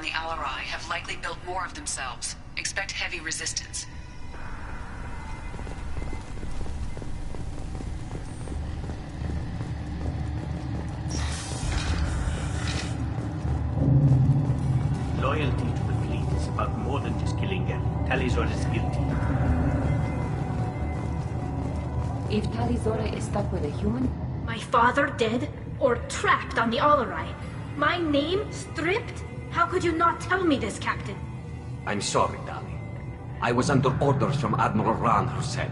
the Alarai have likely built more of themselves. Expect heavy resistance. Loyalty to the fleet is about more than just killing them. Talizor is guilty. If Talizora is stuck with a human... My father dead? Or trapped on the Alarai? My name stripped? How could you not tell me this, Captain? I'm sorry, Tali. I was under orders from Admiral Ran herself.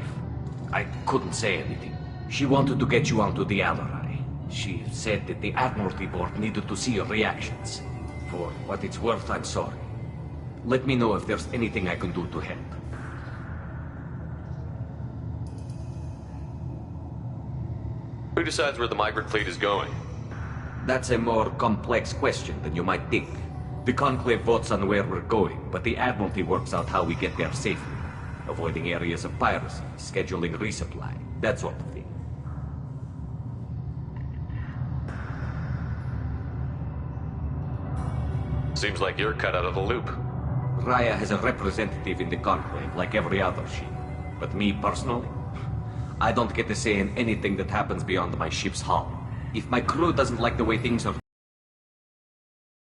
I couldn't say anything. She wanted to get you onto the Alarai. She said that the Admiralty Board needed to see your reactions. For what it's worth, I'm sorry. Let me know if there's anything I can do to help. Who decides where the migrant fleet is going? That's a more complex question than you might think. The Conclave votes on where we're going, but the Admiralty works out how we get there safely. Avoiding areas of piracy, scheduling resupply, that sort of thing. Seems like you're cut out of the loop. Raya has a representative in the Conclave, like every other ship. But me personally, I don't get to say in anything that happens beyond my ship's hull. If my crew doesn't like the way things are...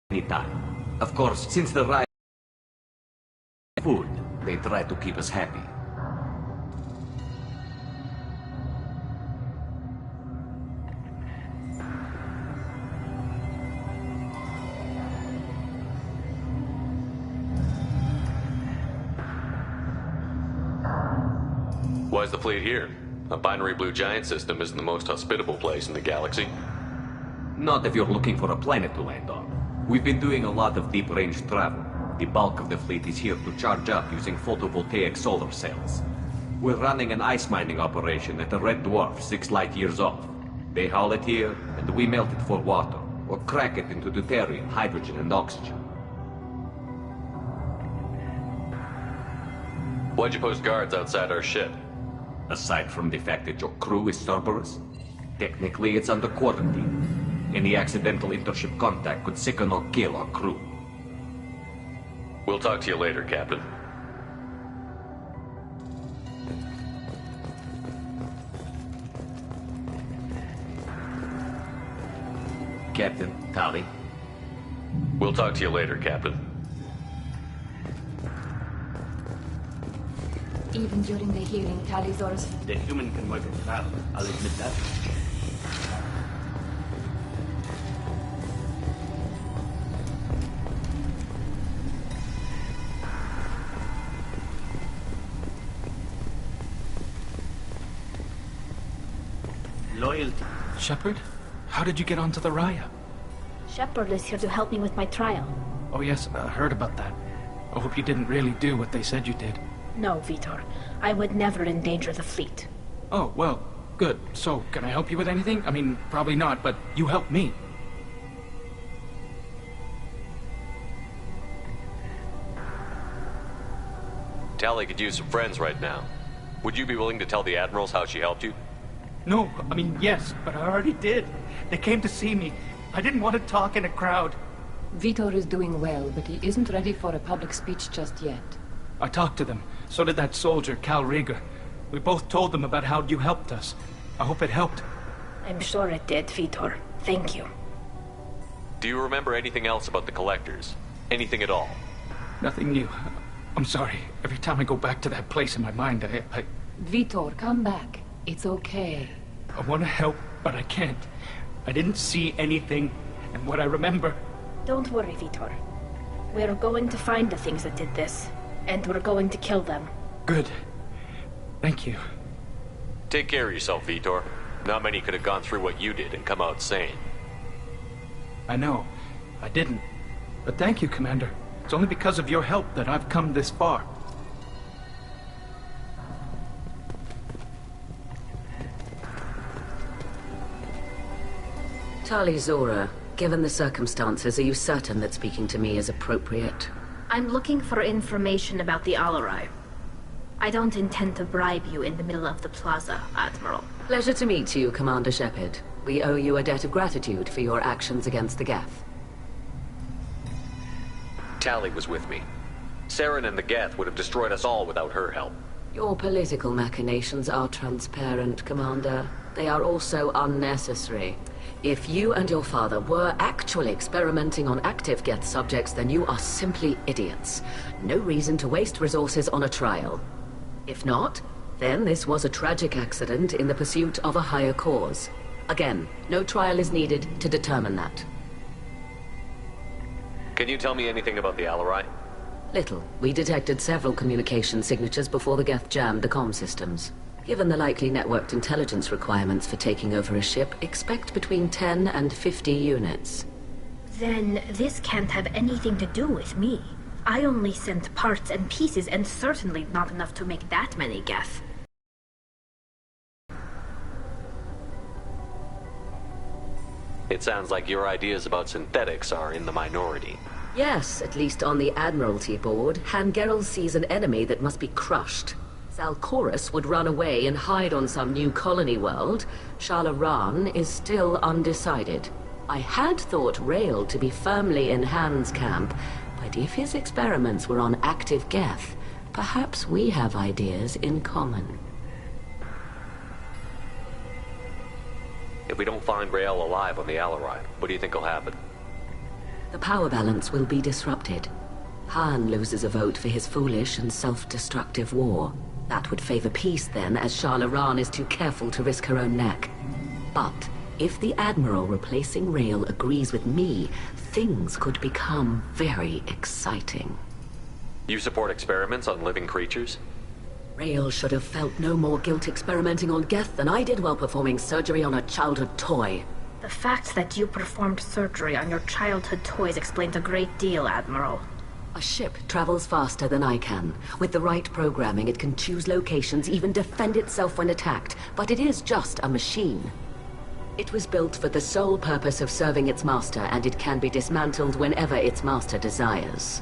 anytime. Of course, since the Raya... food, they try to keep us happy. Why is the fleet here? A binary blue giant system isn't the most hospitable place in the galaxy. Not if you're looking for a planet to land on. We've been doing a lot of deep-range travel. The bulk of the fleet is here to charge up using photovoltaic solar cells. We're running an ice mining operation at the Red Dwarf 6 light years off. They haul it here, and we melt it for water, or crack it into deuterium, hydrogen, and oxygen. Why'd you post guards outside our ship? Aside from the fact that your crew is Cerberus, technically it's under quarantine. Any accidental intership contact could sicken or kill our crew. We'll talk to you later, Captain. Captain, Tali. We'll talk to you later, Captain. Even during the healing, Talizora's... The human can work it well, I'll admit that. Loyalty. Shepard? How did you get onto the Raya? Shepard is here to help me with my trial. Oh yes, I heard about that. I hope you didn't really do what they said you did. No, Vitor. I would never endanger the fleet. Oh, well, good. So, can I help you with anything? I mean, probably not, but you helped me. Tali could use some friends right now. Would you be willing to tell the admirals how she helped you? No, I mean, yes, but I already did. They came to see me. I didn't want to talk in a crowd. Vitor is doing well, but he isn't ready for a public speech just yet. I talked to them. So did that soldier, Cal Rieger. We both told them about how you helped us. I hope it helped. I'm sure it did, Vitor. Thank you. Do you remember anything else about the Collectors? Anything at all? Nothing new. I'm sorry. Every time I go back to that place in my mind, I... Vitor, come back. It's okay. I want to help, but I can't. I didn't see anything, and what I remember... Don't worry, Vitor. We're going to find the things that did this, and we're going to kill them. Good. Thank you. Take care of yourself, Vitor. Not many could have gone through what you did and come out sane. I know. I didn't. But thank you, Commander. It's only because of your help that I've come this far. Talizora, given the circumstances, are you certain that speaking to me is appropriate? I'm looking for information about the Alarai. I don't intend to bribe you in the middle of the plaza, Admiral. Pleasure to meet you, Commander Shepard. We owe you a debt of gratitude for your actions against the Geth. Tali was with me. Saren and the Geth would have destroyed us all without her help. Your political machinations are transparent, Commander. They are also unnecessary. If you and your father were actually experimenting on active Geth subjects, then you are simply idiots. No reason to waste resources on a trial. If not, then this was a tragic accident in the pursuit of a higher cause. Again, no trial is needed to determine that. Can you tell me anything about the Alarai? Little. We detected several communication signatures before the Geth jammed the comm systems. Given the likely networked intelligence requirements for taking over a ship, expect between 10 and 50 units. Then this can't have anything to do with me. I only sent parts and pieces, and certainly not enough to make that many Geth. It sounds like your ideas about synthetics are in the minority. Yes, at least on the Admiralty board, Hangerel sees an enemy that must be crushed. Zalcorus would run away and hide on some new colony world. Shalaran is still undecided. I had thought Rael to be firmly in Han's camp, but if his experiments were on active Geth, perhaps we have ideas in common. If we don't find Rael alive on the Alarai, what do you think will happen? The power balance will be disrupted. Han loses a vote for his foolish and self-destructive war. That would favor peace then, as Shalaran is too careful to risk her own neck. But if the Admiral replacing Rael agrees with me, things could become very exciting. You support experiments on living creatures? Rael should have felt no more guilt experimenting on Geth than I did while performing surgery on a childhood toy. The fact that you performed surgery on your childhood toys explains a great deal, Admiral. A ship travels faster than I can. With the right programming, it can choose locations, even defend itself when attacked. But it is just a machine. It was built for the sole purpose of serving its master, and it can be dismantled whenever its master desires.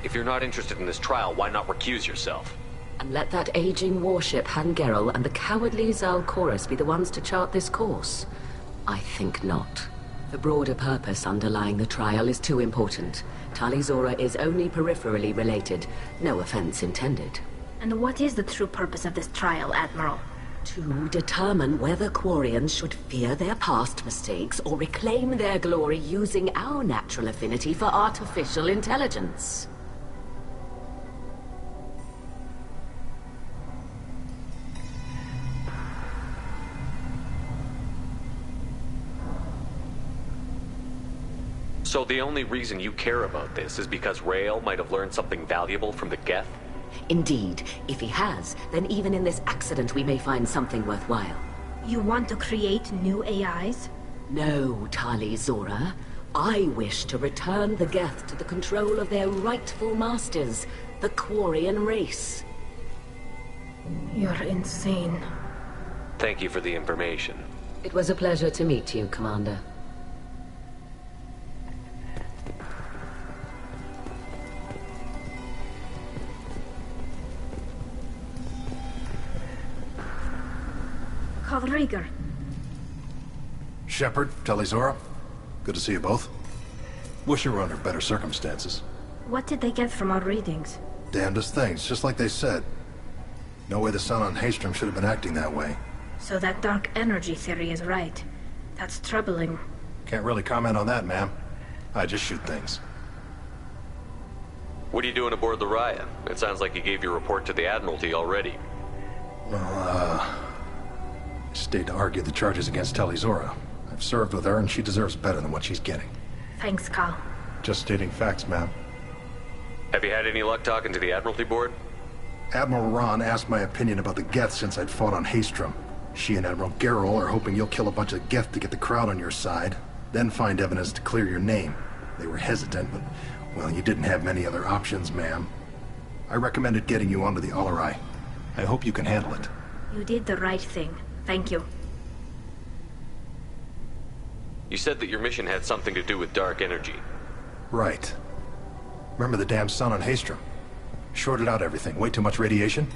If you're not interested in this trial, why not recuse yourself? And let that aging warship Hangerel and the cowardly Zalcorus be the ones to chart this course? I think not. The broader purpose underlying the trial is too important. Talizora is only peripherally related. No offense intended. And what is the true purpose of this trial, Admiral? To determine whether Quarians should fear their past mistakes or reclaim their glory using our natural affinity for artificial intelligence. So the only reason you care about this is because Rael might have learned something valuable from the Geth? Indeed. If he has, then even in this accident we may find something worthwhile. You want to create new AIs? No, Talizora. I wish to return the Geth to the control of their rightful masters, the Quarian race. You're insane. Thank you for the information. It was a pleasure to meet you, Commander. Rieger. Shepard, Talizora, good to see you both. Wish you were under better circumstances. What did they get from our readings? Damnedest things, just like they said. No way the sun on Haystrom should have been acting that way. So that dark energy theory is right. That's troubling. Can't really comment on that, ma'am. I just shoot things. What are you doing aboard the Raya? It sounds like you gave your report to the Admiralty already. Well, stayed to argue the charges against Talizora. I've served with her, and she deserves better than what she's getting. Thanks, Cal. Just stating facts, ma'am. Have you had any luck talking to the Admiralty board? Admiral Ron asked my opinion about the Geth since I'd fought on Haystrom. She and Admiral Gerrel are hoping you'll kill a bunch of Geth to get the crowd on your side, then find evidence to clear your name. They were hesitant, but, well, you didn't have many other options, ma'am. I recommended getting you onto the Alarai. I hope you can handle it. You did the right thing. Thank you. You said that your mission had something to do with dark energy. Right. Remember the damn sun on Haystrom? Shorted out everything. Way too much radiation?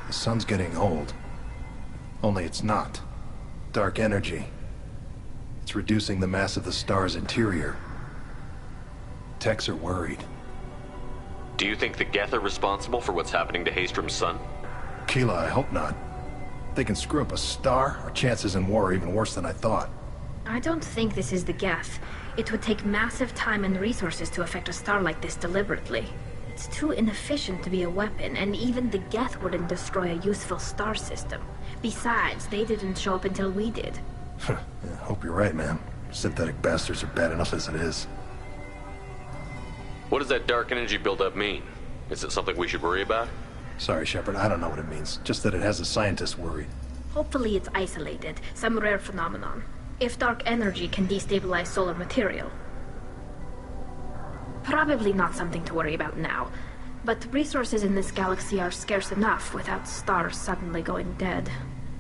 The sun's getting old. Only it's not. Dark energy. It's reducing the mass of the star's interior. Techs are worried. Do you think the Geth are responsible for what's happening to Haystrom's son? Keela, I hope not. If they can screw up a star, our chances in war are even worse than I thought. I don't think this is the Geth. It would take massive time and resources to affect a star like this deliberately. It's too inefficient to be a weapon, and even the Geth wouldn't destroy a useful star system. Besides, they didn't show up until we did. Yeah, hope you're right, man. Synthetic bastards are bad enough as it is. What does that dark energy buildup mean? Is it something we should worry about? Sorry, Shepard, I don't know what it means. Just that it has the scientists worried. Hopefully it's isolated, some rare phenomenon. If dark energy can destabilize solar material. Probably not something to worry about now, but resources in this galaxy are scarce enough without stars suddenly going dead.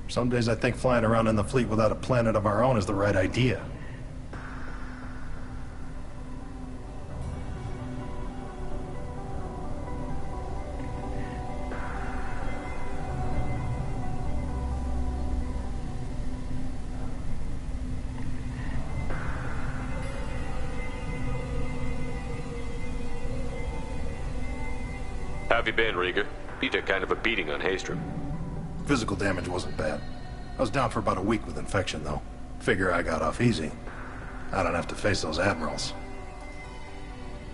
Some days I think flying around in the fleet without a planet of our own is the right idea. How have you been, Rieger? You took kind of a beating on Haystrom. Physical damage wasn't bad. I was down for about a week with infection, though. Figure I got off easy. I don't have to face those admirals.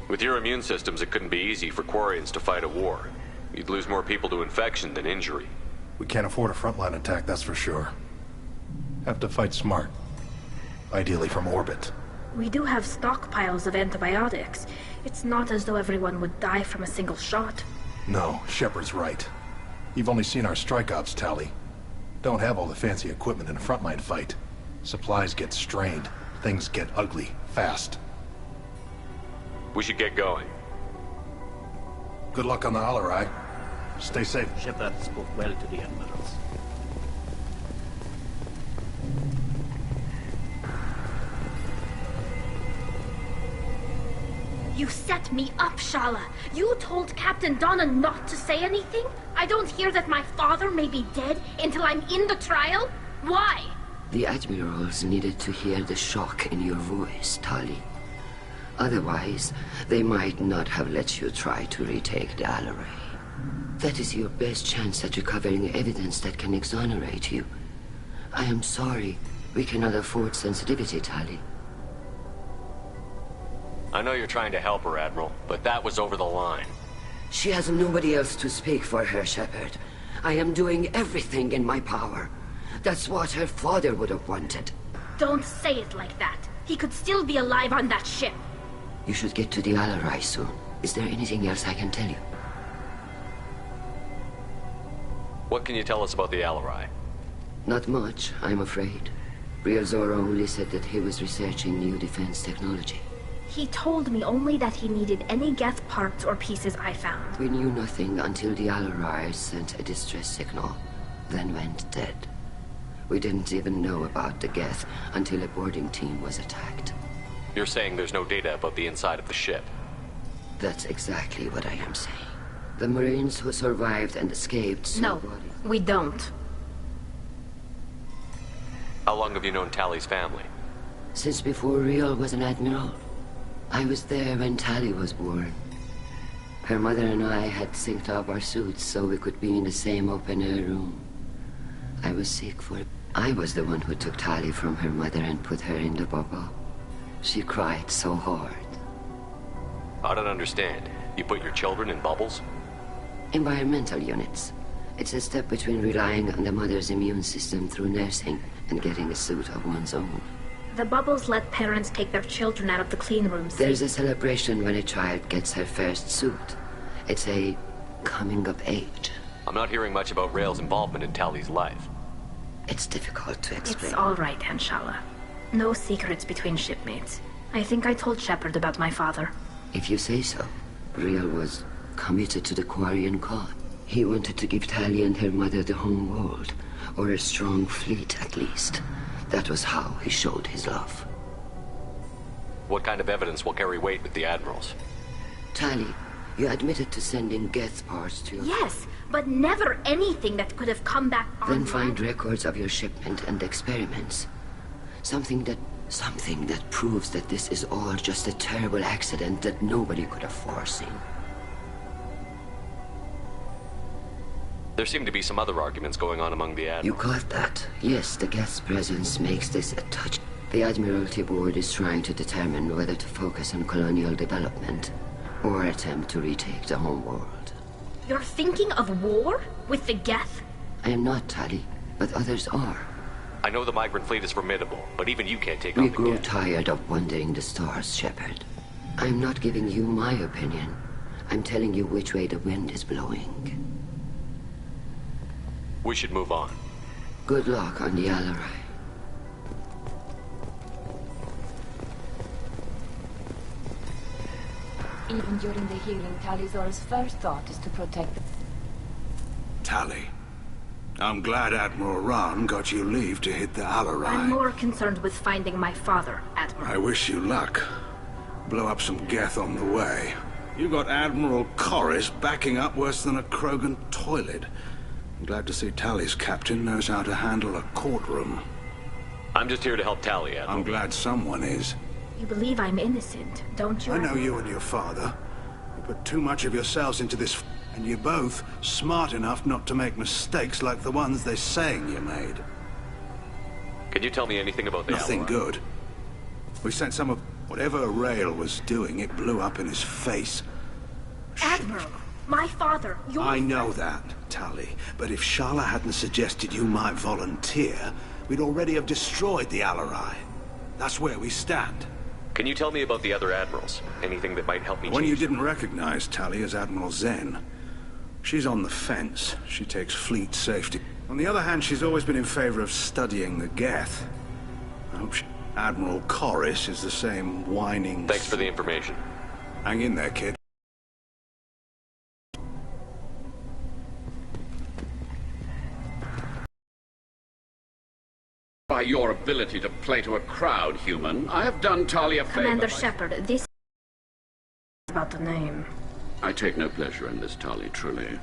With your immune systems, it couldn't be easy for Quarians to fight a war. You'd lose more people to infection than injury. We can't afford a frontline attack, that's for sure. Have to fight smart. Ideally from orbit. We do have stockpiles of antibiotics. It's not as though everyone would die from a single shot. No, Shepard's right. You've only seen our strike ops tally. Don't have all the fancy equipment in a frontline fight. Supplies get strained. Things get ugly, fast. We should get going. Good luck on the Alarai. Stay safe. Shepard spoke well to the admirals. You set me up, Shala. You told Captain Donna not to say anything? I don't hear that my father may be dead until I'm in the trial? Why? The admirals needed to hear the shock in your voice, Tali. Otherwise, they might not have let you try to retake the Alarai. That is your best chance at recovering evidence that can exonerate you. I am sorry. We cannot afford sensitivity, Tali. I know you're trying to help her, Admiral, but that was over the line. She has nobody else to speak for her, Shepard. I am doing everything in my power. That's what her father would have wanted. Don't say it like that. He could still be alive on that ship. You should get to the Alarai soon. Is there anything else I can tell you? What can you tell us about the Alarai? Not much, I'm afraid. Real Zora only said that he was researching new defense technology. He told me only that he needed any Geth parts or pieces I found. We knew nothing until the Alarai sent a distress signal, then went dead. We didn't even know about the Geth until a boarding team was attacked. You're saying there's no data about the inside of the ship? That's exactly what I am saying. The Marines who survived and escaped saw No, bodies. we don't. How long have you known Tali's family? Since before Real was an admiral. I was there when Tali was born. Her mother and I had synced up our suits so we could be in the same open-air room. I was sick for it. I was the one who took Tali from her mother and put her in the bubble. She cried so hard. I don't understand. You put your children in bubbles? Environmental units. It's a step between relying on the mother's immune system through nursing and getting a suit of one's own. The bubbles let parents take their children out of the clean rooms. There's a celebration when a child gets her first suit. It's a coming of age. I'm not hearing much about Rail's involvement in Tali's life. It's difficult to explain. It's all right, Anshala. No secrets between shipmates. I think I told Shepard about my father. If you say so. Real was committed to the Quarian cause. He wanted to give Tali and her mother the home world, or a strong fleet at least. That was how he showed his love. What kind of evidence will carry weight with the admirals? Tali, you admitted to sending Geth parts to your... Yes, but never anything that could have come back Then online. find records of your shipment and experiments. Something that proves that this is all just a terrible accident that nobody could have foreseen. There seem to be some other arguments going on among the admirals. You caught that? Yes, the Geth's presence makes this a touch. The Admiralty Board is trying to determine whether to focus on colonial development or attempt to retake the homeworld. You're thinking of war? With the Geth? I am not, Tali, but others are. I know the migrant fleet is formidable, but even you can't take on the Geth. We grow tired of wandering the stars, Shepard. I'm not giving you my opinion. I'm telling you which way the wind is blowing. We should move on. Good luck on the Alarai. Even during the hearing, Tali's first thought is to protect the... Tali, I'm glad Admiral Rahn got you leave to hit the Alarai. I'm more concerned with finding my father, Admiral. I wish you luck. Blow up some Geth on the way. You got Admiral Corris backing up worse than a Krogan toilet. I'm glad to see Tali's captain knows how to handle a courtroom. I'm just here to help Tali, Admiral. I'm glad someone is. You believe I'm innocent, don't you? I know you and your father. You put too much of yourselves into this, and you're both smart enough not to make mistakes like the ones they're saying you made. Can you tell me anything about the Nothing Alarai? good. We sent some of... Whatever Rail was doing, it blew up in his face. Admiral, my father, your... I know that, Tali. But if Shala hadn't suggested you might volunteer, we'd already have destroyed the Alarai. That's where we stand. Can you tell me about the other admirals? Anything that might help me One change you them? didn't recognize, Tali, as Admiral Zen. She's on the fence. She takes fleet safety. On the other hand, she's always been in favor of studying the Geth. I hope Admiral Corris is the same whining... Thanks for the information. Hang in there, kid. By your ability to play to a crowd, human, I have done Tali a favor. Commander Shepard, this... about the name. I take no pleasure in this, Tali, truly.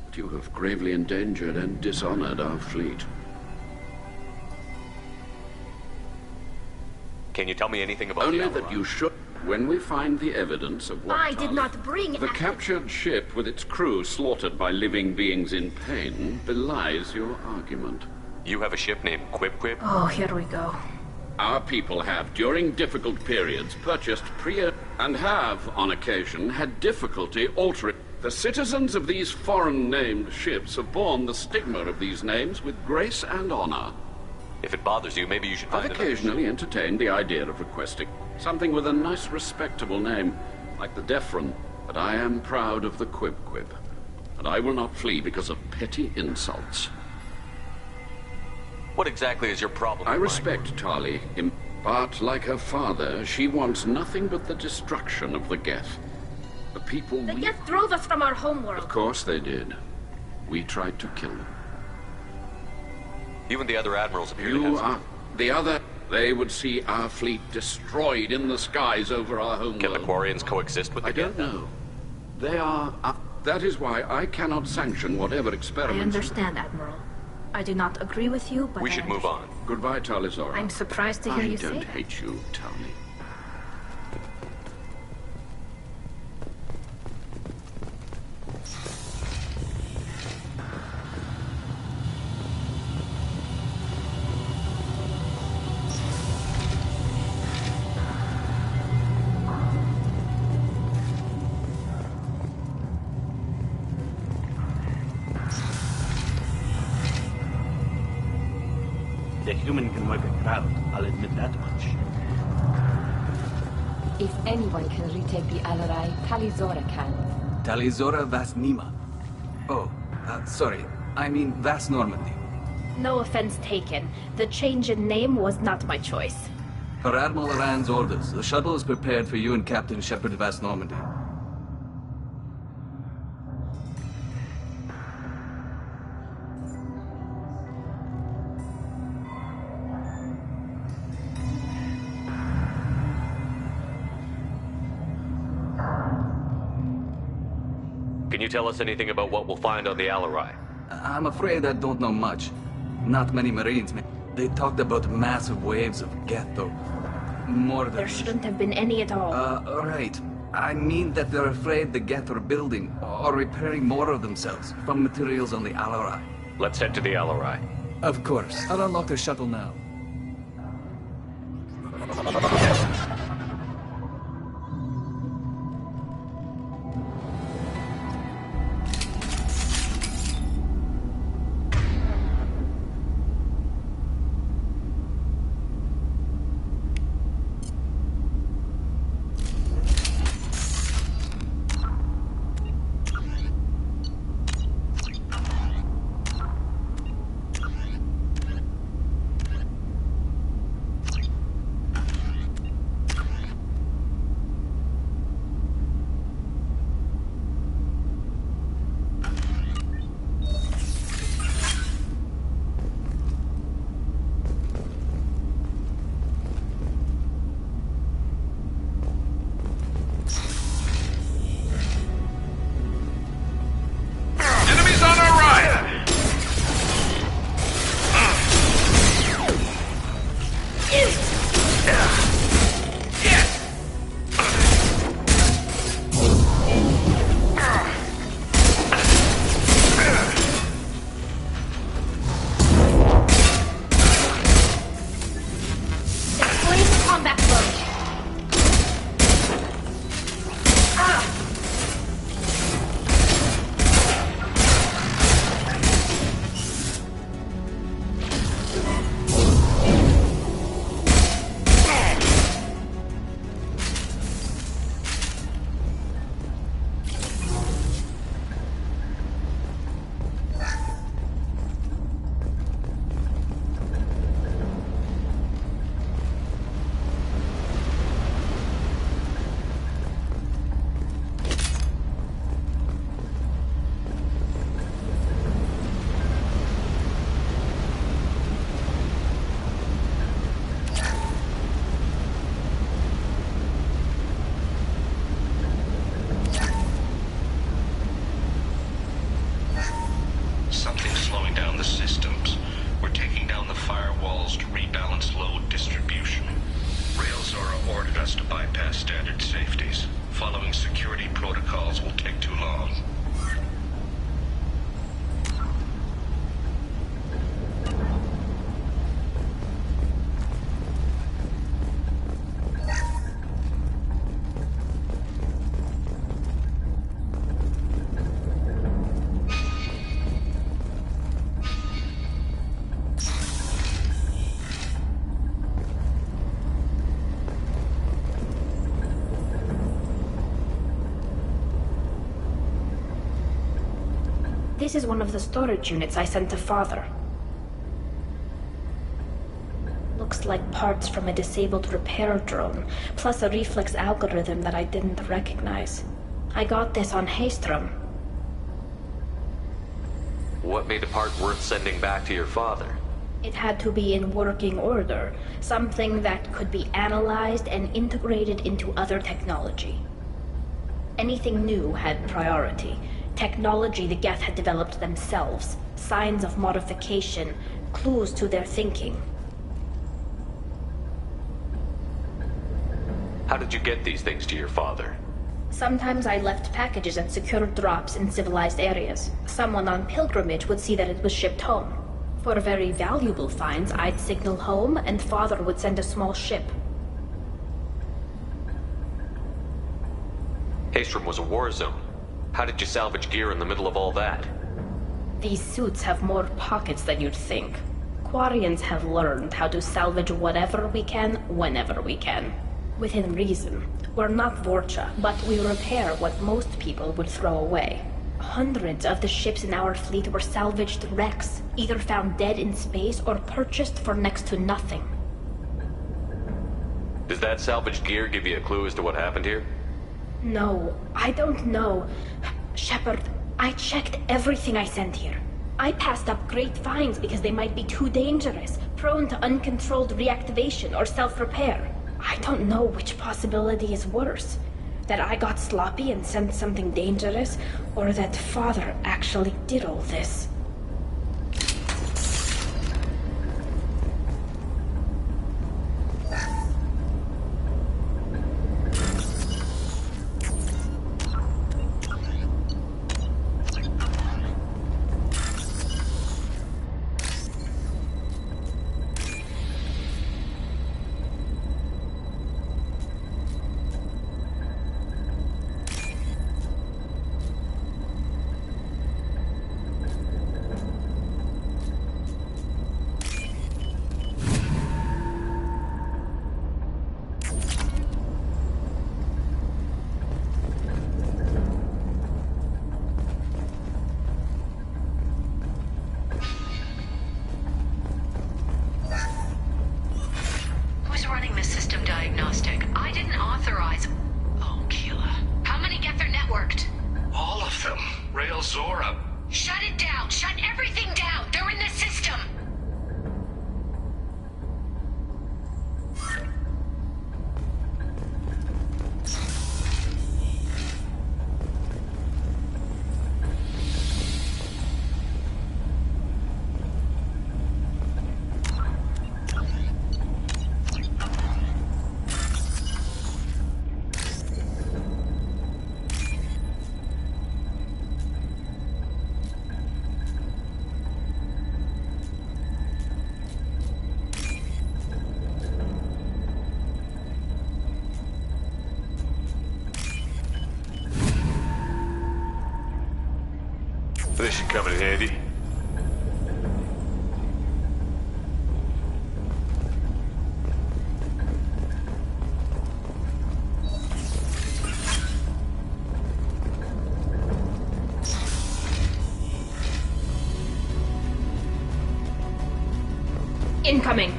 But you have gravely endangered and dishonored our fleet. Can you tell me anything about Only the that Alarai? you should, when we find the evidence of what I did not bring... The captured ship with its crew slaughtered by living beings in pain belies your argument. You have a ship named Quib? Oh, here we go. Our people have, during difficult periods, purchased and have, on occasion, had difficulty altering. The citizens of these foreign-named ships have borne the stigma of these names with grace and honor. If it bothers you, maybe you should find I've occasionally entertained the idea of requesting something with a nice, respectable name, like the Defron, but I am proud of the Quib, and I will not flee because of petty insults. What exactly is your problem? I respect Tali, but like her father, she wants nothing but the destruction of the Geth. The people The Geth drove us from our homeworld. Of course they did. We tried to kill them. You and the other admirals appear to have... The other... They would see our fleet destroyed in the skies over our homeworld. Can the Quarians coexist with the Geth? I don't know. They are... that is why I cannot sanction whatever experiments... I understand, Admiral. I do not agree with you, but we should move on. Goodbye, Talizora. I'm surprised to hear you say that. I don't hate you, Tali. The human can work a crowd, I'll admit that much. If anyone can retake the Alarai, Talizora can. Talizora Vas Nima. Oh, sorry. I mean Vas Normandy. No offense taken. The change in name was not my choice. Per Admiral Rand's orders, the shuttle is prepared for you and Captain Shepard Vas Normandy. Can you tell us anything about what we'll find on the Alarai? I'm afraid I don't know much. Not many Marines. They talked about massive waves of Geth, though. More than... There shouldn't have been any at all. Right. I mean that they're afraid the Geth are building or repairing more of themselves from materials on the Alarai. Let's head to the Alarai. Of course. I'll unlock the shuttle now. This is one of the storage units I sent to Father. Looks like parts from a disabled repair drone, plus a reflex algorithm that I didn't recognize. I got this on Haystrom. What made a part worth sending back to your father? It had to be in working order, something that could be analyzed and integrated into other technology. Anything new had priority. Technology the Geth had developed themselves, signs of modification, clues to their thinking. How did you get these things to your father? Sometimes I left packages at secured drops in civilized areas. Someone on pilgrimage would see that it was shipped home. For very valuable finds, I'd signal home, and Father would send a small ship. Haystrom was a war zone. How did you salvage gear in the middle of all that? These suits have more pockets than you'd think. Quarians have learned how to salvage whatever we can, whenever we can. Within reason. We're not Vorcha, but we repair what most people would throw away. Hundreds of the ships in our fleet were salvaged wrecks, either found dead in space or purchased for next to nothing. Does that salvaged gear give you a clue as to what happened here? No, I don't know. Shepard, I checked everything I sent here. I passed up great finds because they might be too dangerous, prone to uncontrolled reactivation or self-repair. I don't know which possibility is worse. That I got sloppy and sent something dangerous, or that Father actually did all this. diagnostic. I didn't authorize... Oh, Keela. How many Geth are networked? All of them. Rail Zora. Shut it down! Shut everything down! They're in the system! This should come in handy. Incoming.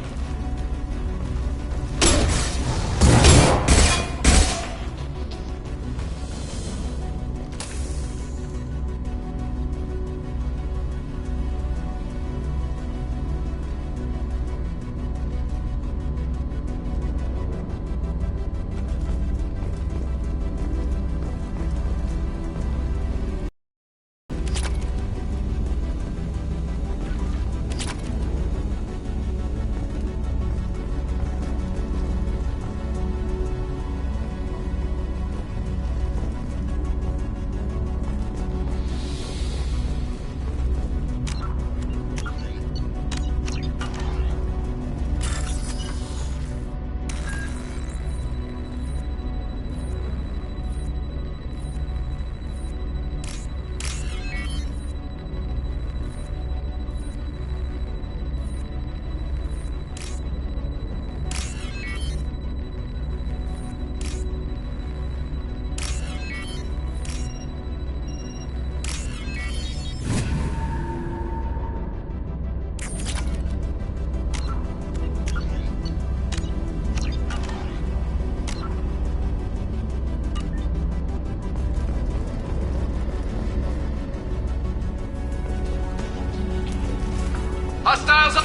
Hostiles up!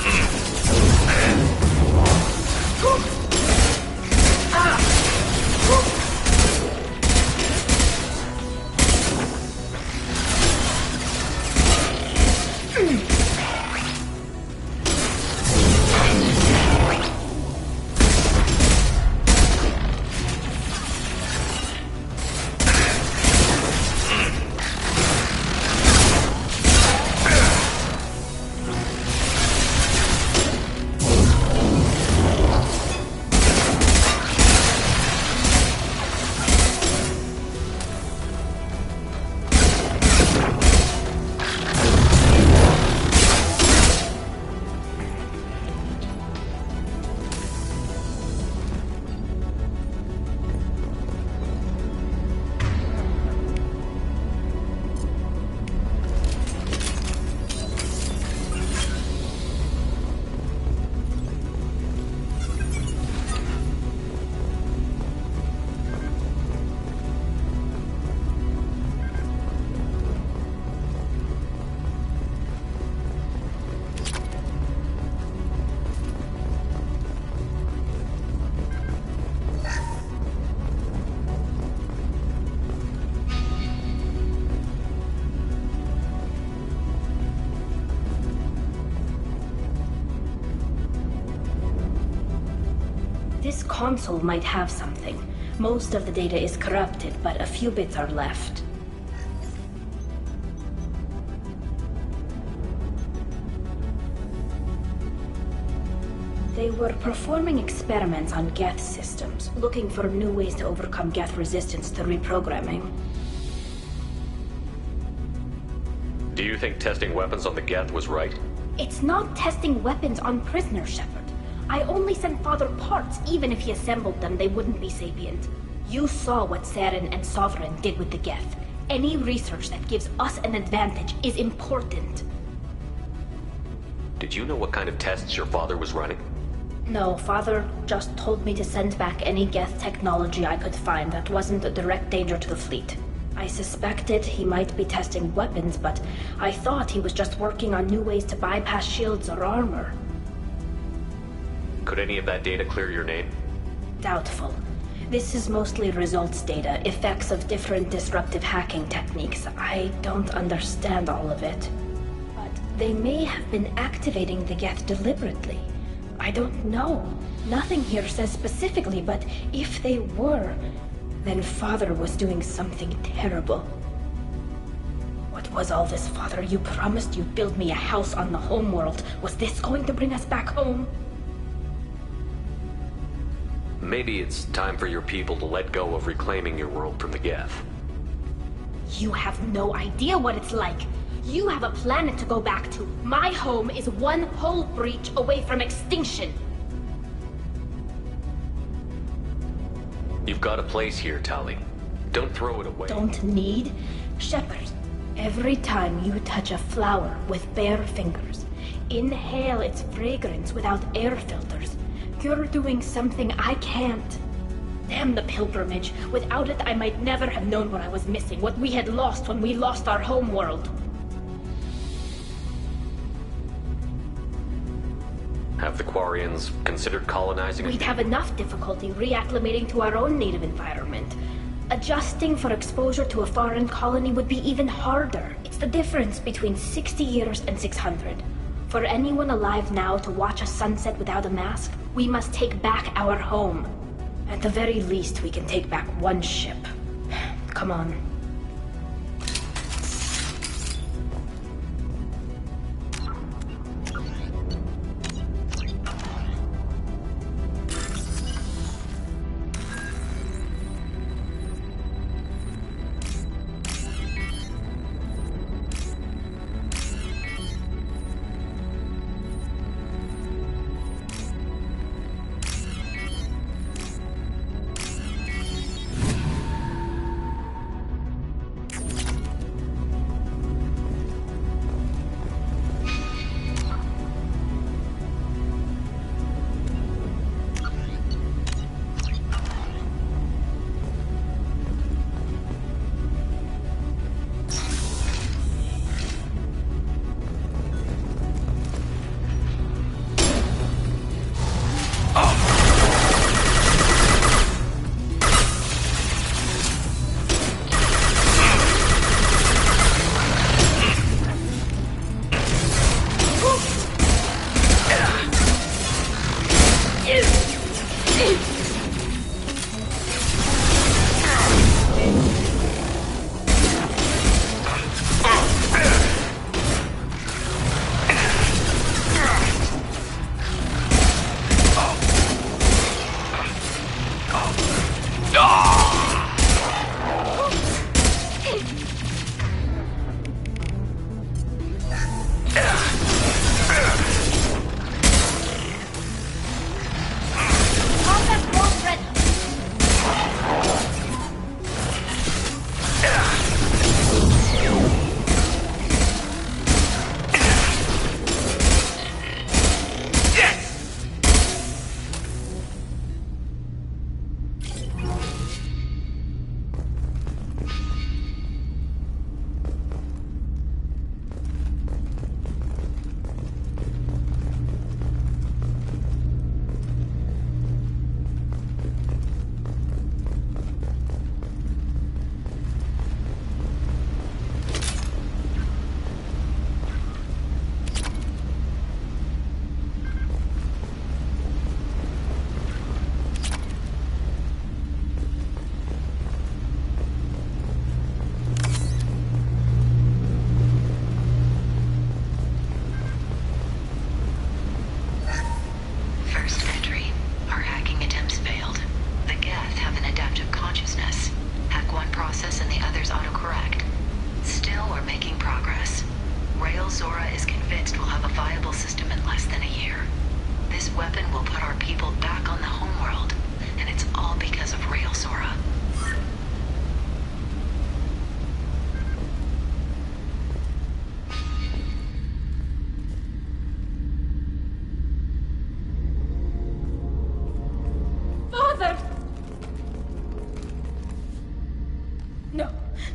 This console might have something. Most of the data is corrupted, but a few bits are left. They were performing experiments on Geth systems, looking for new ways to overcome Geth resistance to reprogramming. Do you think testing weapons on the Geth was right? It's not testing weapons on prisoners, Shepard. I only sent Father parts. Even if he assembled them, they wouldn't be sapient. You saw what Saren and Sovereign did with the Geth. Any research that gives us an advantage is important. Did you know what kind of tests your father was running? No, Father just told me to send back any Geth technology I could find that wasn't a direct danger to the fleet. I suspected he might be testing weapons, but I thought he was just working on new ways to bypass shields or armor. Could any of that data clear your name? Doubtful. This is mostly results data, effects of different disruptive hacking techniques. I don't understand all of it. But they may have been activating the Geth deliberately. I don't know. Nothing here says specifically, but if they were, then Father was doing something terrible. What was all this, Father? You promised you'd build me a house on the homeworld. Was this going to bring us back home? Maybe it's time for your people to let go of reclaiming your world from the Geth. You have no idea what it's like. You have a planet to go back to. My home is one hull breach away from extinction. You've got a place here, Tali. Don't throw it away. Don't need? Shepard, every time you touch a flower with bare fingers, inhale its fragrance without air filters, you're doing something I can't. Damn the pilgrimage. Without it, I might never have known what I was missing, what we had lost when we lost our home world. Have the Quarians considered colonizing? We'd have enough difficulty reacclimating to our own native environment. Adjusting for exposure to a foreign colony would be even harder. It's the difference between 60 years and 600. For anyone alive now to watch a sunset without a mask, we must take back our home. At the very least, we can take back one ship. Come on.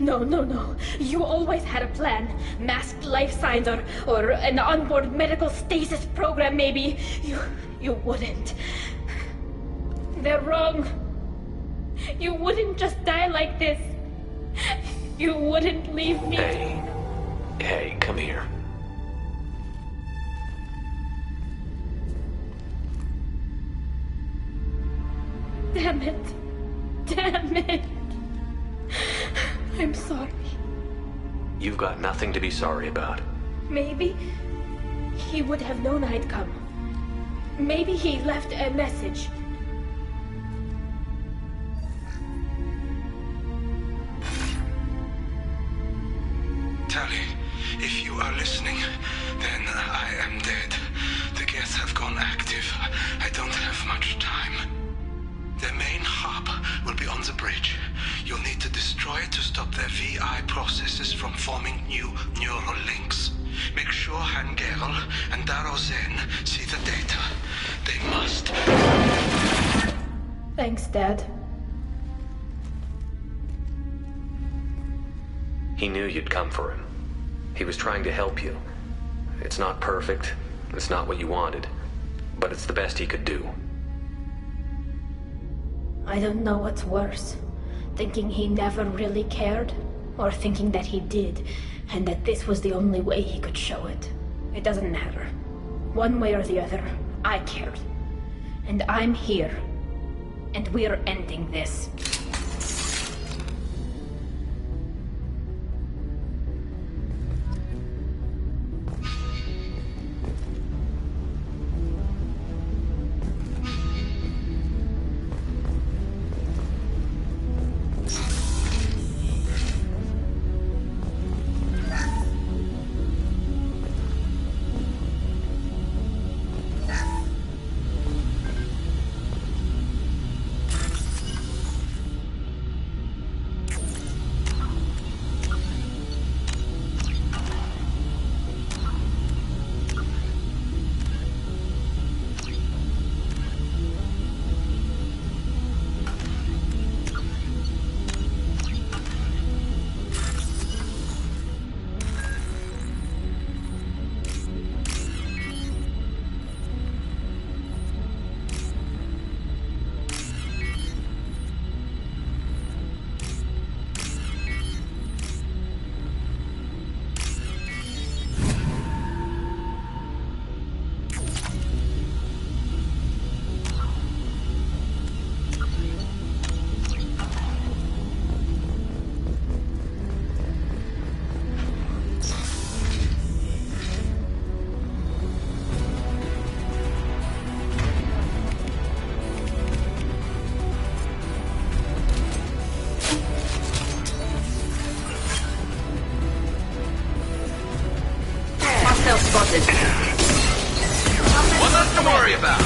No. You always had a plan. Masked life signs or an onboard medical stasis program, maybe. You wouldn't. They're wrong. You wouldn't just die like this. You wouldn't leave me. Hey, come here. Damn it. I'm sorry. You've got nothing to be sorry about. Maybe he would have known I'd come. Maybe he left a message. Tally, if you are listening, then I am dead. The Geth have gone active. I don't have much time. Their main hub will be on the bridge. You'll need to destroy it to stop their VI processes from forming new neural links. Make sure Hangerl and Daro Zen see the data. They must. Thanks, Dad. He knew you'd come for him. He was trying to help you. It's not perfect. It's not what you wanted. But it's the best he could do. I don't know what's worse. Thinking he never really cared, or thinking that he did, and that this was the only way he could show it. It doesn't matter. One way or the other, I cared. And I'm here. And we're ending this. Spotted. Well, nothing to worry about.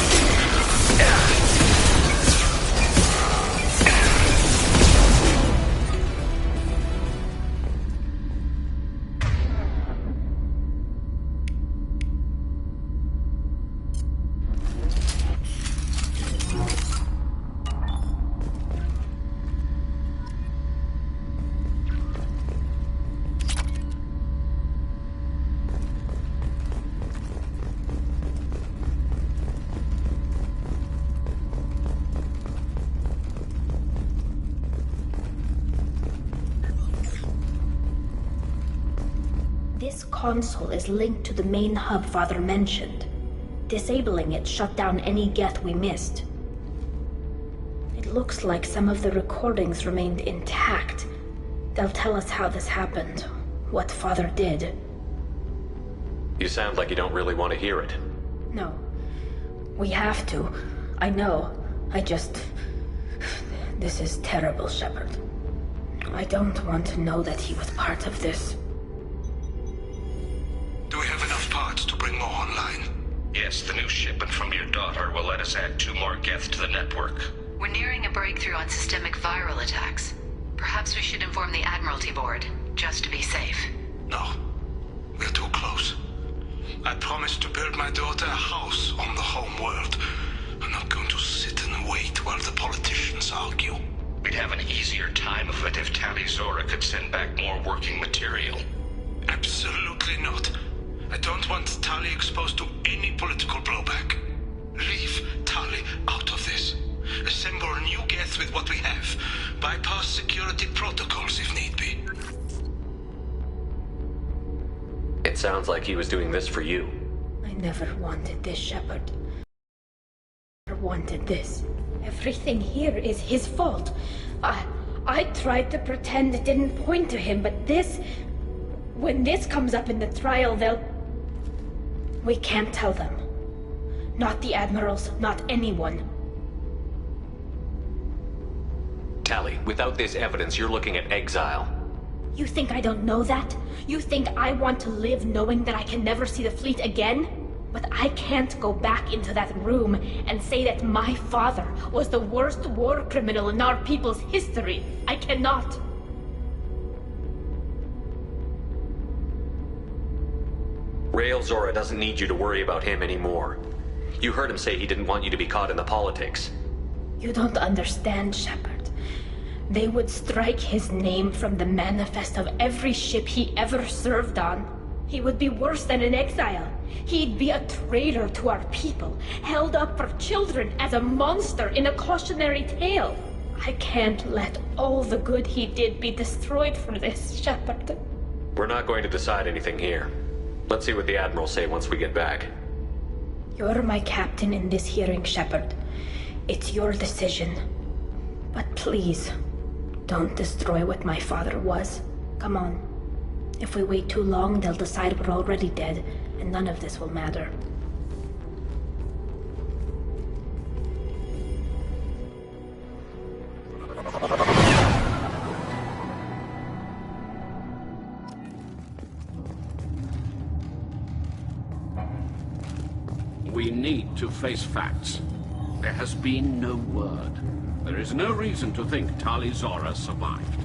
This console is linked to the main hub Father mentioned. Disabling it shut down any Geth we missed. It looks like some of the recordings remained intact. They'll tell us how this happened, what Father did. You sound like you don't really want to hear it. No. We have to. I know. This is terrible, Shepard. I don't want to know that he was part of this. Do we have enough parts to bring more online? Yes, the new shipment from your daughter will let us add 2 more Geth to the network. We're nearing a breakthrough on systemic viral attacks. Perhaps we should inform the Admiralty Board, just to be safe. No. We're too close. I promised to build my daughter a house on the home world. I'm not going to sit and wait while the politicians argue. We'd have an easier time of it if Tali Zora could send back more working material. Absolutely not. I don't want Tali exposed to any political blowback. Leave Tali out of this. Assemble new Geth with what we have. Bypass security protocols if need be. It sounds like he was doing this for you. I never wanted this, Shepard. Never wanted this. Everything here is his fault. I tried to pretend it didn't point to him, but this... When this comes up in the trial, we can't tell them. Not the admirals, not anyone. Tali, without this evidence, you're looking at exile. You think I don't know that? You think I want to live knowing that I can never see the fleet again? But I can't go back into that room and say that my father was the worst war criminal in our people's history. I cannot. Rael Zora doesn't need you to worry about him anymore. You heard him say he didn't want you to be caught in the politics. You don't understand, Shepard. They would strike his name from the manifest of every ship he ever served on. He would be worse than an exile. He'd be a traitor to our people, held up for children as a monster in a cautionary tale. I can't let all the good he did be destroyed for this, Shepard. We're not going to decide anything here. Let's see what the Admirals say once we get back. You're my captain in this hearing, Shepard. It's your decision. But please, don't destroy what my father was. Come on. If we wait too long, they'll decide we're already dead, and none of this will matter. We need to face facts. There has been no word. There is no reason to think Tali Zora survived.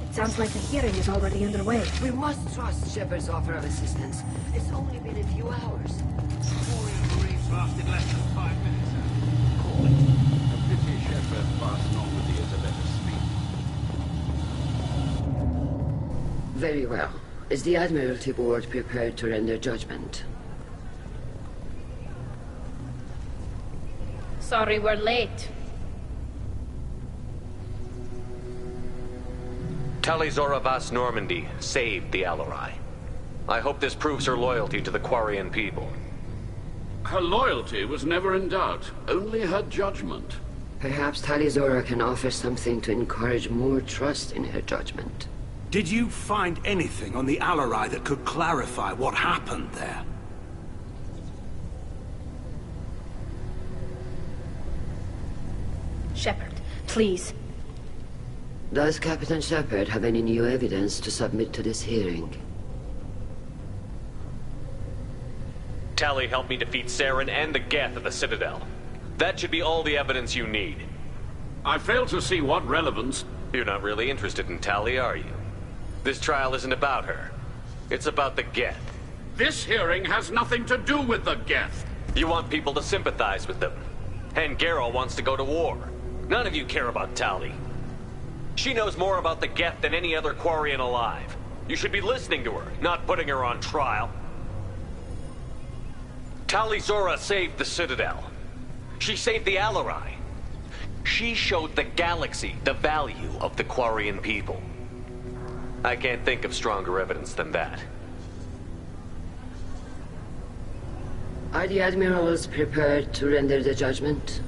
It sounds like the hearing is already underway. We must trust Shepard's offer of assistance. It's only been a few hours. Lasted less than 5 minutes. A pity Shepard passed Normandy at a better speed. Very well. Is the Admiralty Board prepared to render judgment? Sorry we're late. Tali Zora Vas Normandy saved the Alarai. I hope this proves her loyalty to the Quarian people. Her loyalty was never in doubt, only her judgment. Perhaps Tali Zora can offer something to encourage more trust in her judgment. Did you find anything on the Alarai that could clarify what happened there? Shepard, please. Does Captain Shepard have any new evidence to submit to this hearing? Tali helped me defeat Saren and the Geth at the Citadel. That should be all the evidence you need. I fail to see what relevance... You're not really interested in Tali, are you? This trial isn't about her. It's about the Geth. This hearing has nothing to do with the Geth. You want people to sympathize with them. And Geralt wants to go to war. None of you care about Tali. She knows more about the Geth than any other Quarian alive. You should be listening to her, not putting her on trial. Tali Zora saved the Citadel. She saved the Alarai. She showed the galaxy the value of the Quarian people. I can't think of stronger evidence than that. Are the Admirals prepared to render the judgment?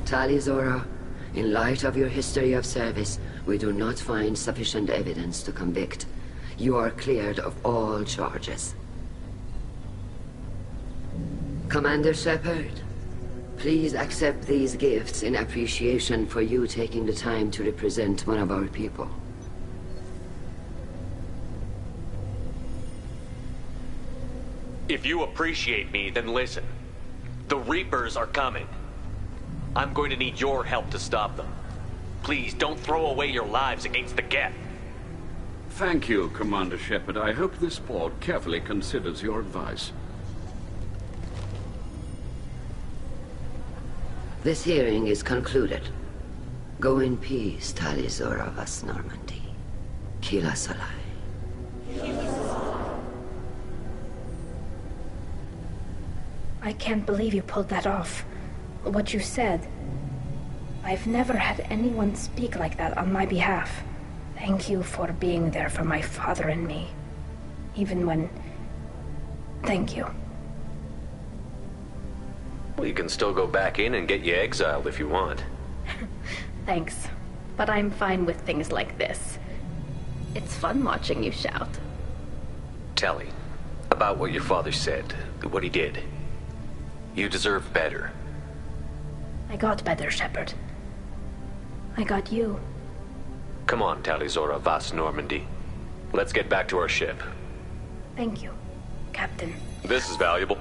Tali Zora, in light of your history of service, we do not find sufficient evidence to convict. You are cleared of all charges. Commander Shepard, please accept these gifts in appreciation for you taking the time to represent one of our people. If you appreciate me, then listen. The Reapers are coming. I'm going to need your help to stop them. Please, don't throw away your lives against the Geth. Thank you, Commander Shepard. I hope this board carefully considers your advice. This hearing is concluded. Go in peace, Talizora Vas Normandy. Kila Salai. I can't believe you pulled that off. What you said. I've never had anyone speak like that on my behalf. Thank you for being there for my father and me. Even when... Thank you. Well, you can still go back in and get you exiled if you want. Thanks. But I'm fine with things like this. It's fun watching you shout. Tali, about what your father said, what he did. You deserve better. I got better, Shepard. I got you. Come on, Talizora Vas Normandy. Let's get back to our ship. Thank you, Captain. This is valuable.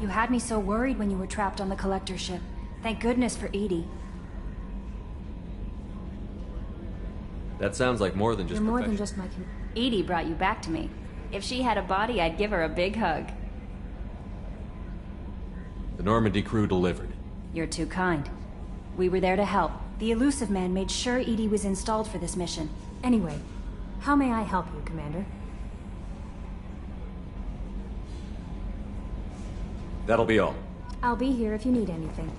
You had me so worried when you were trapped on the collector ship. Thank goodness for Edie. That sounds like more than just You're more than just my... Edie brought you back to me. If she had a body, I'd give her a big hug. The Normandy crew delivered. You're too kind. We were there to help. The Elusive Man made sure Edie was installed for this mission. Anyway, how may I help you, Commander? That'll be all. I'll be here if you need anything.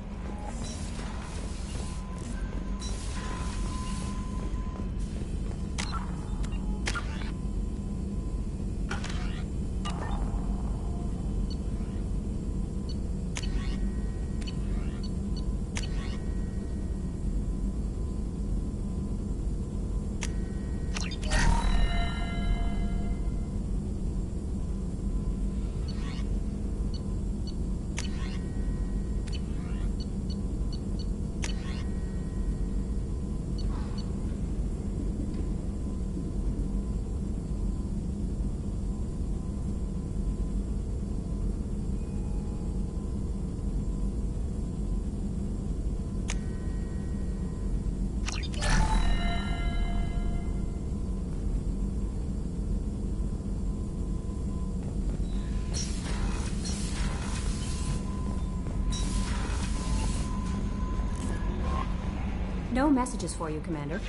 No messages for you, Commander.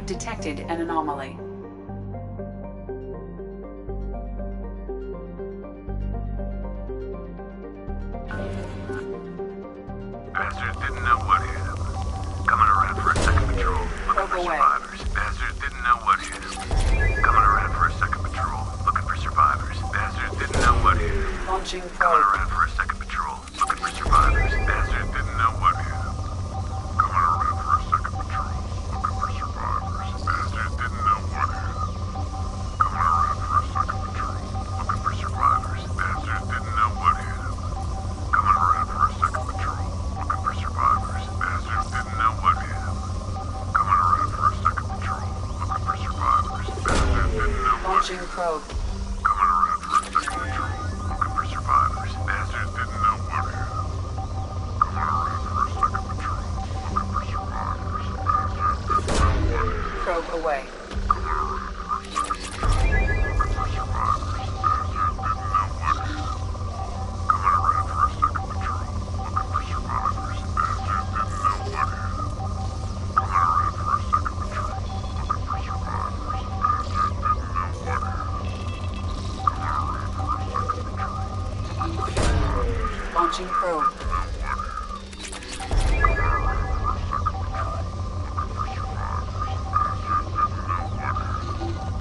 Detected an anomaly. Bastards didn't know what hit them. Coming around for a second patrol, looking for survivors. Launching probe. Coming around for a second patrol. Looking for survivors. Bastard didn't know what hit him. Coming around for a second patrol. Looking for survivors. Bastard didn't know what hit him. Coming around for a second patrol. Looking for survivors. Bastard didn't know what hit him. Coming around for a second patrol. Looking for survivors. Bastard didn't know what hit him. Coming around for a second patrol. Looking for survivors. Bastard didn't know what hit him. Launching probe. Coming around for a second patrol. Looking for survivors. Bastard didn't know what hit him. Coming around for a second patrol. Looking for survivors. Bastard didn't know what hit him. Probe away. Coming around for a second patrol. Looking for survivors. Bastard didn't know what hit him.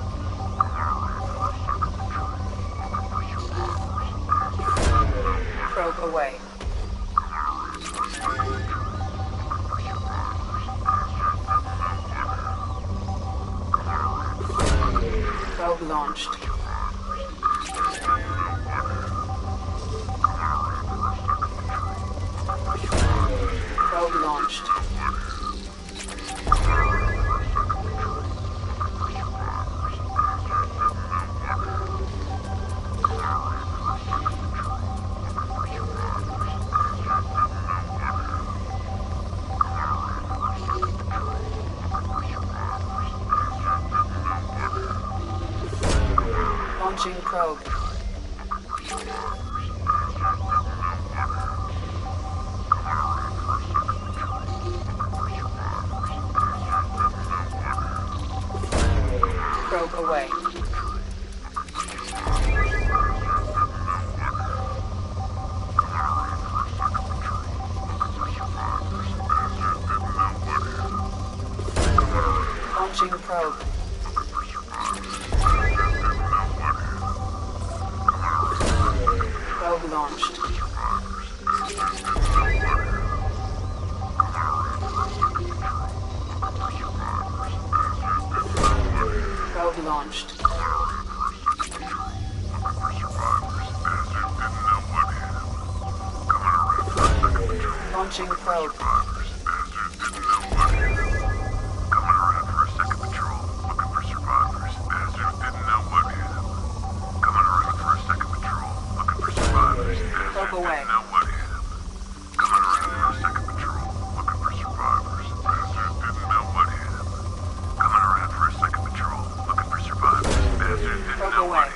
Coming around for a second patrol. Looking for survivors. Bastard didn't know what hit him. Coming around for a second patrol. Looking for survivors. Bastard didn't know what hit him. Launching probe. Probe away. Probe launched. Probe launched. Launching probe. Probe away. Launching probe. Probe launched. Probe launched. Launching probe. Probe away. Probe away.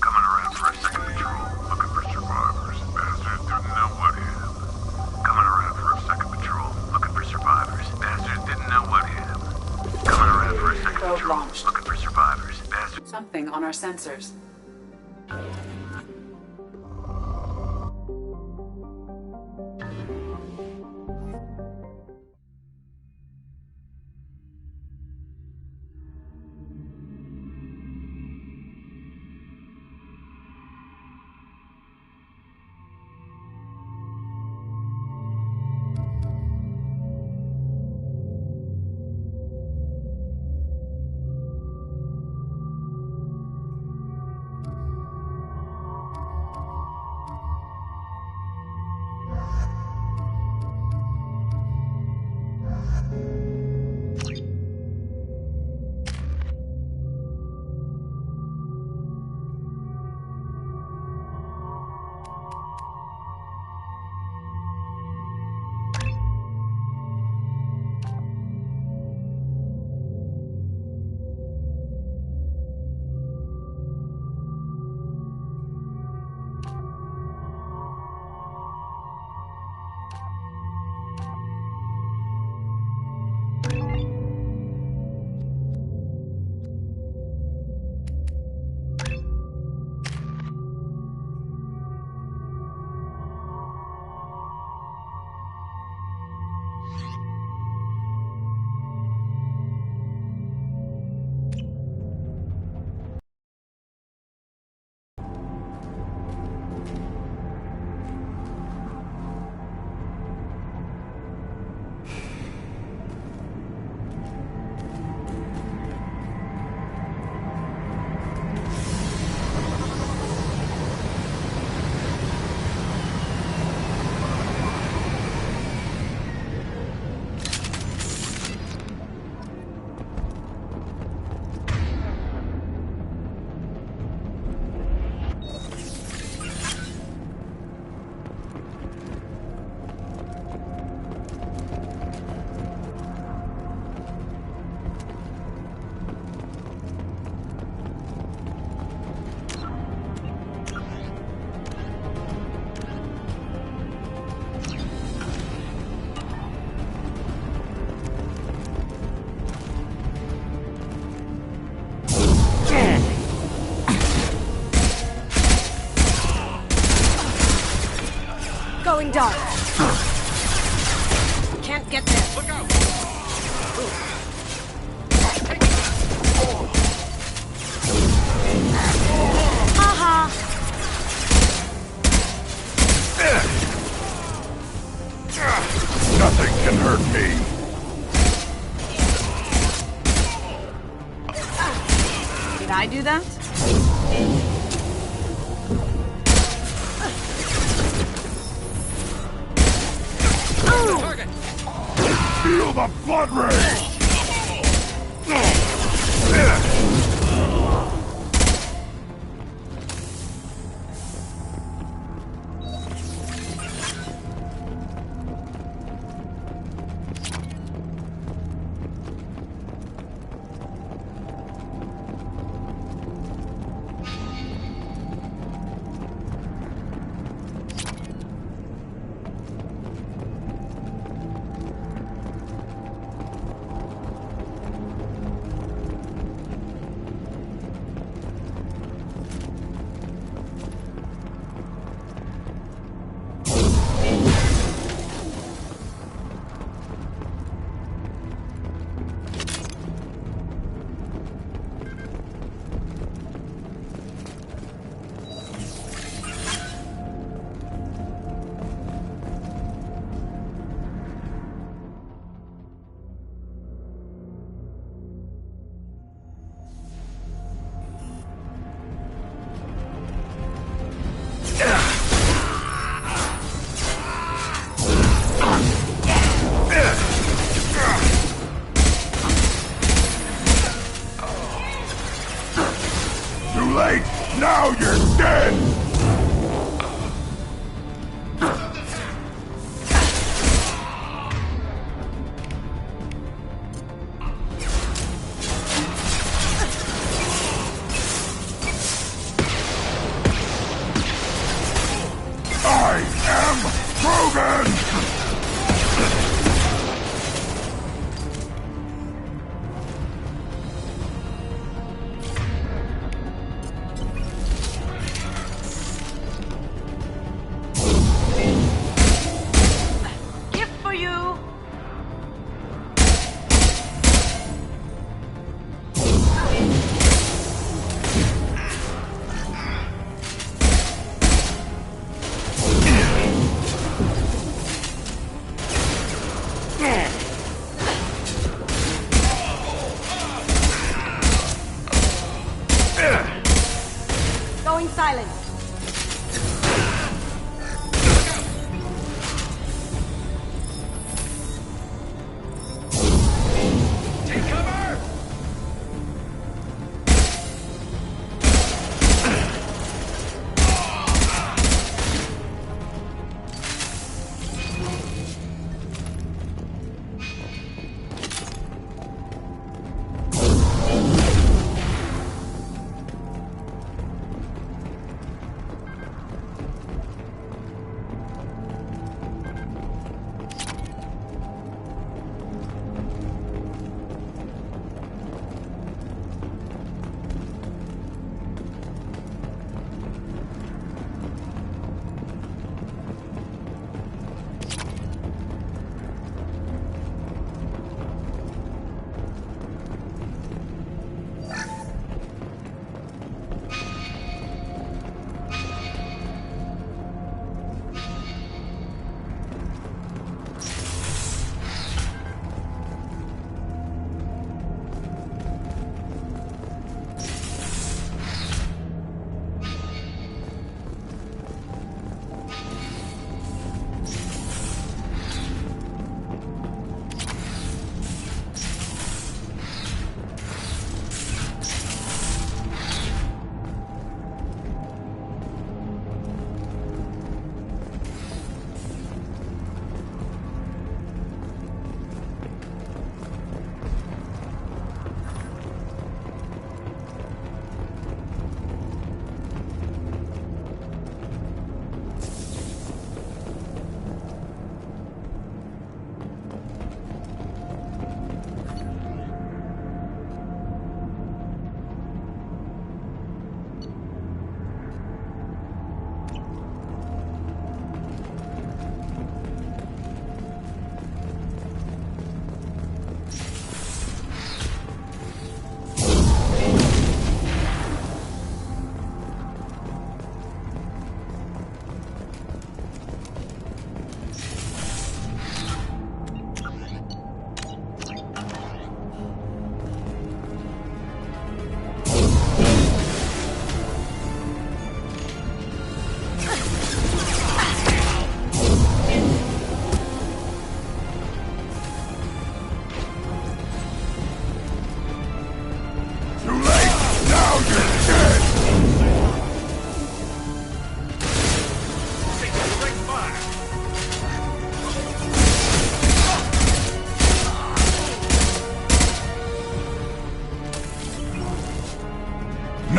Coming around for a second patrol, looking for survivors. Bastard didn't know what hit him. Coming around for a second patrol, looking for survivors. Bastard didn't know what hit him. Coming around for a second Probe patrol, launched. looking for survivors. Bastard. Something on our sensors. Going dark. Can't get there. Look out! Haha! Nothing can hurt me. Did I do that? Feel the blood rage! Too late! Now you're dead! I am Krogan! Gift for you! Going silent. Take cover!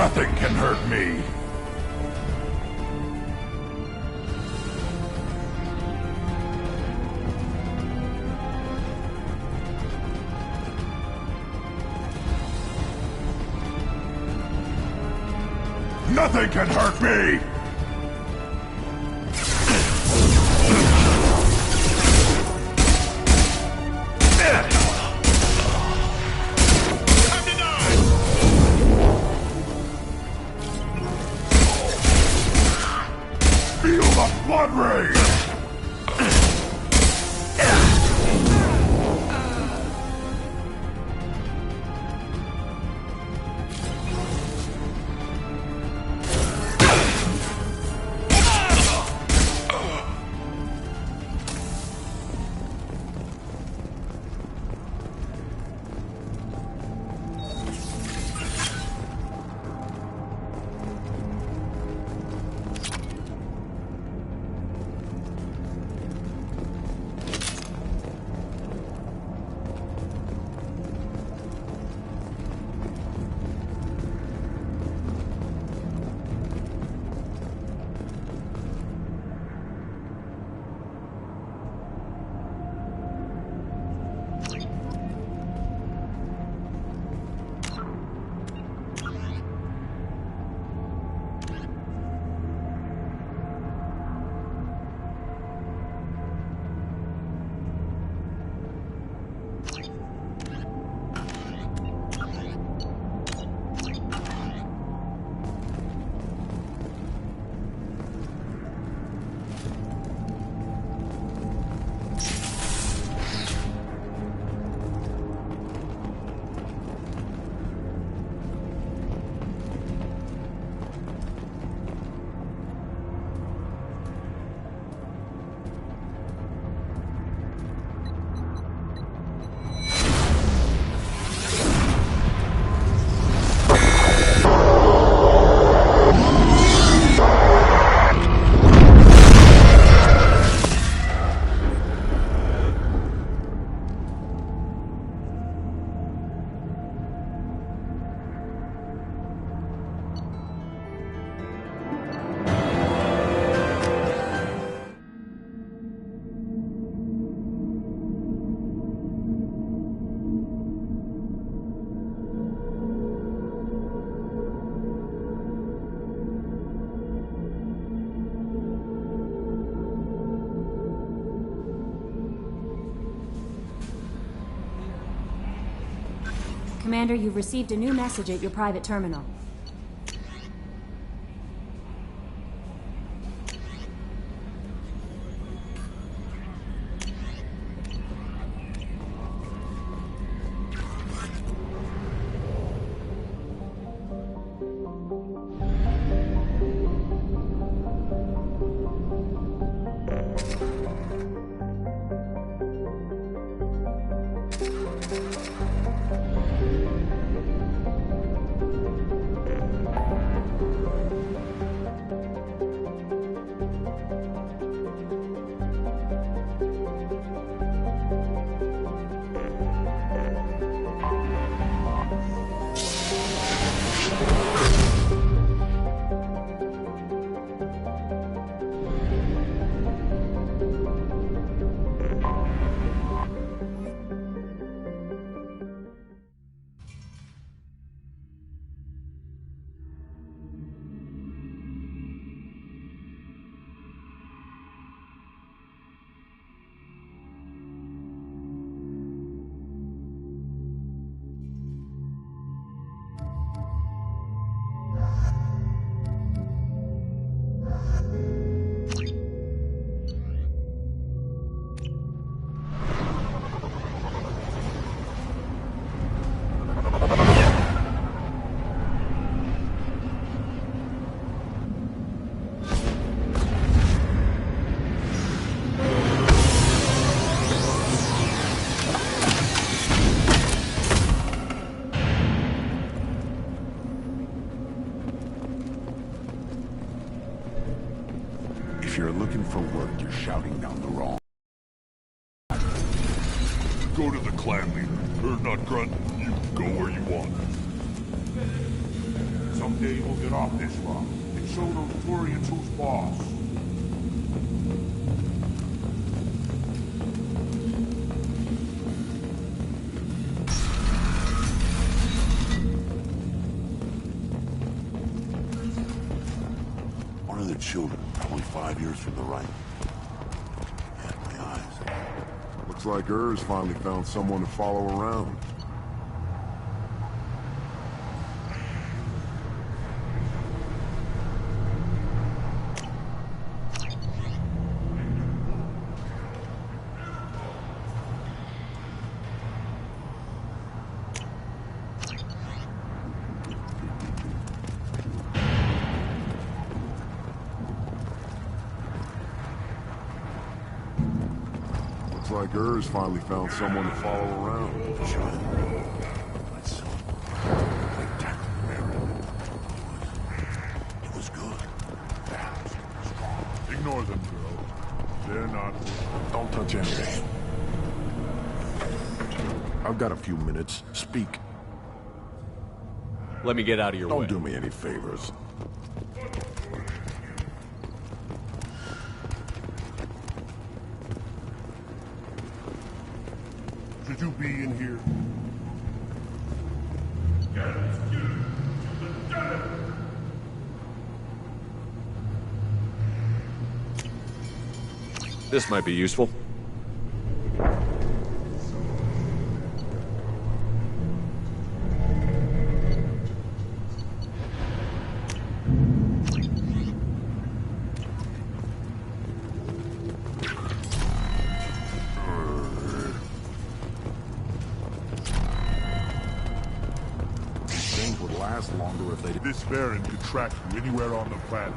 Nothing can hurt me. Nothing can hurt me! Feel the blood rage! Commander, you've received a new message at your private terminal. If you're looking for work, you're shouting down the wrong. Go to the clan leader. Or not grunt. You go where you want. Someday we'll get off this rock and show those Quarians who's boss. One of the children, probably 5 years from the right. Yeah, my eyes. Looks like Urs finally found someone to follow around. Looks like Urs finally found someone to follow around. It was good. Ignore them, girl. They're not... Don't touch anything. I've got a few minutes. Speak. Let me get out of your way. Don't do me any favors. Should you be in here? This might be useful. Things would last longer if they did. This Baron could track you anywhere on the planet.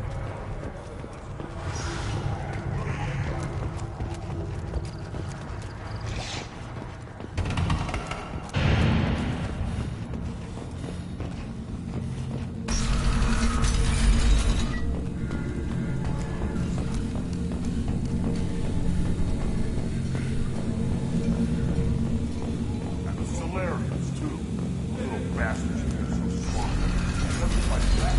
And the Solarians, too. Little bastards. They're so smart. Nothing like that.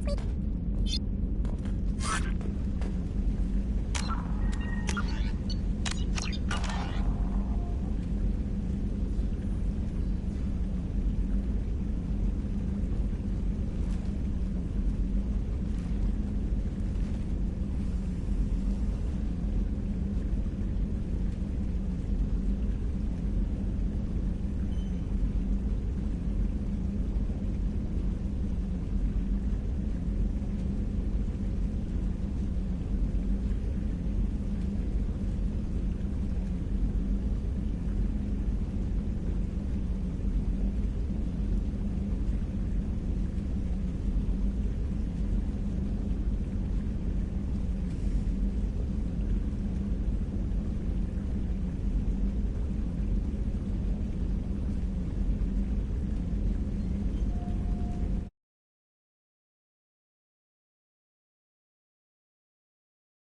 Beep.